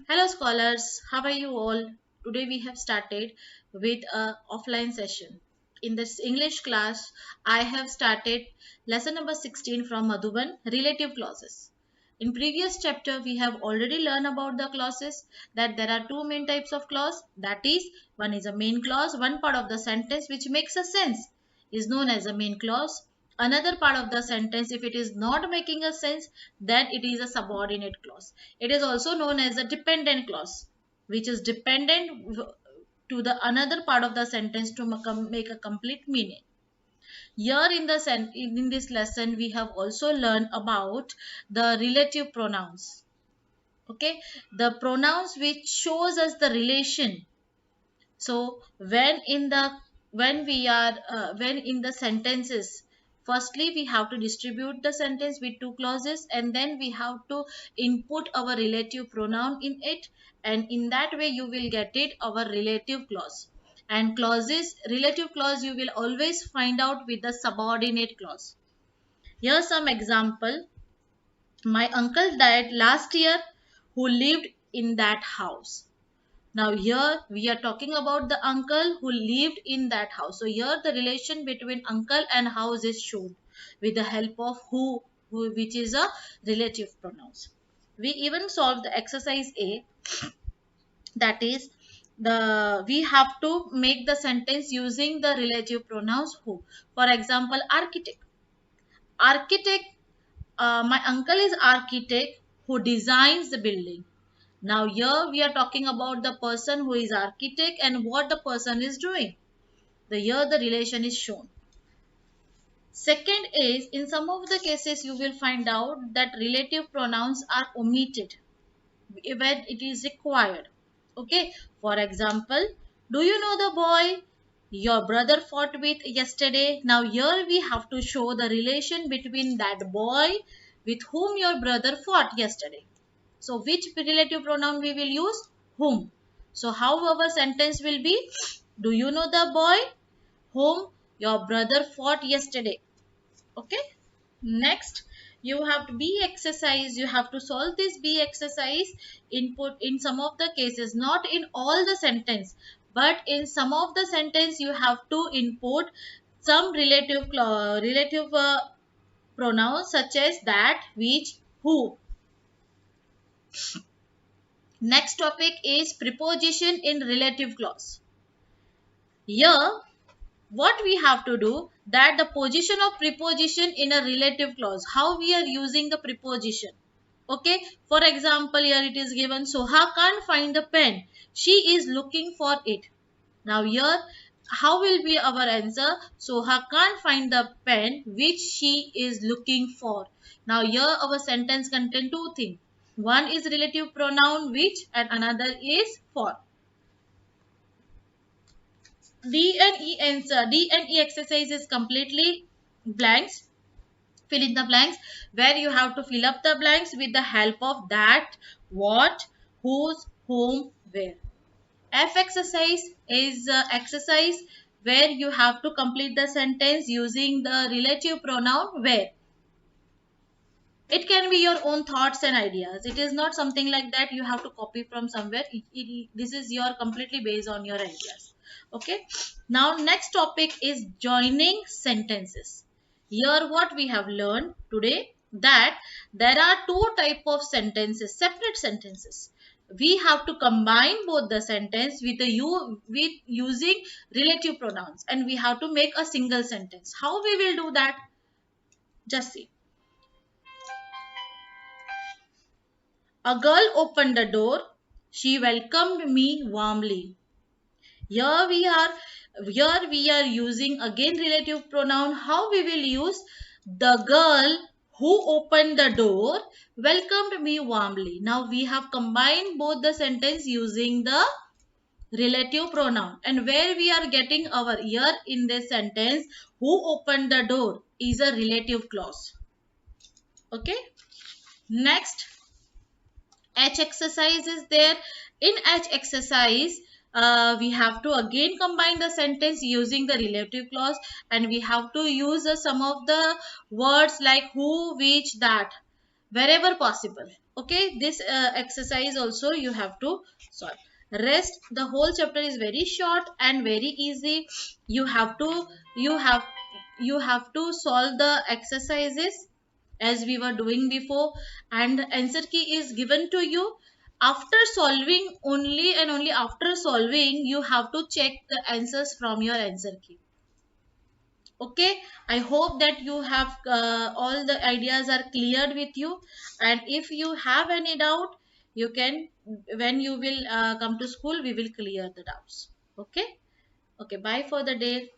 Hello scholars, how are you all? Today we have started with a offline session. In this English class, I have started lesson number 16 from Madhuban, relative clauses. In previous chapter, we have already learned about the clauses, that there are two main types of clause. That is, one is a main clause, one part of the sentence which makes a sense is known as a main clause. Another part of the sentence, if it is not making a sense, then it is a subordinate clause. It is also known as a dependent clause, which is dependent to the another part of the sentence to make a complete meaning. Here in in this lesson, we have also learned about the relative pronouns. Okay, the pronouns which shows us the relation. So when in the sentences, firstly we have to distribute the sentence with two clauses, and then we have to input our relative pronoun in it, and in that way you will get it our relative clause. And clauses, relative clause, you will always find out with the subordinate clause. Here's some example. My uncle died last year who lived in that house. Now here we are talking about the uncle who lived in that house. So here the relation between uncle and house is shown with the help of who, which is a relative pronouns. We even solved the exercise A, that is the we have to make the sentence using the relative pronouns who. For example, architect. Architect, my uncle is architect who designs the building. Now here we are talking about the person who is architect and what the person is doing. Here the relation is shown. Second is, in some of the cases you will find out that relative pronouns are omitted when it is required. Okay, for example, do you know the boy your brother fought with yesterday? Now here we have to show the relation between that boy with whom your brother fought yesterday. So which relative pronoun we will use? Whom. So how our sentence will be? Do you know the boy whom your brother fought yesterday? Okay. Next, you have to be exercise. You have to solve this B exercise. Input in some of the cases, not in all the sentence, but in some of the sentence you have to input some relative pronouns such as that, which, who. Next topic is preposition in relative clause. Here, what we have to do, that the position of preposition in a relative clause, how we are using the preposition. Okay, for example, here it is given, Soha can't find the pen. She is looking for it. Now here, how will be our answer? Soha can't find the pen which she is looking for. Now here our sentence contain two things. One is relative pronoun which and another is for. D and E exercise is completely blanks. Fill in the blanks, where you have to fill up the blanks with the help of that, what, whose, whom, where. F exercise is exercise where you have to complete the sentence using the relative pronoun where. It can be your own thoughts and ideas. It is not something like that you have to copy from somewhere. This is your completely based on your ideas. Okay. Now next topic is joining sentences. Here what we have learned today, that there are two type of sentences, separate sentences. We have to combine both the sentence with with using relative pronouns, and we have to make a single sentence. How we will do that? Just see. A girl opened the door. She welcomed me warmly. Here we are using again relative pronoun. How we will use? The girl who opened the door welcomed me warmly. Now we have combined both the sentence using the relative pronoun. And where we are getting our here in this sentence, who opened the door is a relative clause. Okay. Next, H exercise is there. In H exercise, we have to again combine the sentence using the relative clause, and we have to use some of the words like who, which, that, wherever possible. Okay, this exercise also you have to solve. Rest, the whole chapter is very short and very easy. You have to you have you have to solve the exercises as we were doing before, and answer key is given to you. After solving, only and only after solving, you have to check the answers from your answer key. Okay, I hope that you have all the ideas are cleared with you, and if you have any doubt, you can, when you will come to school, we will clear the doubts. Okay. Okay, bye for the day.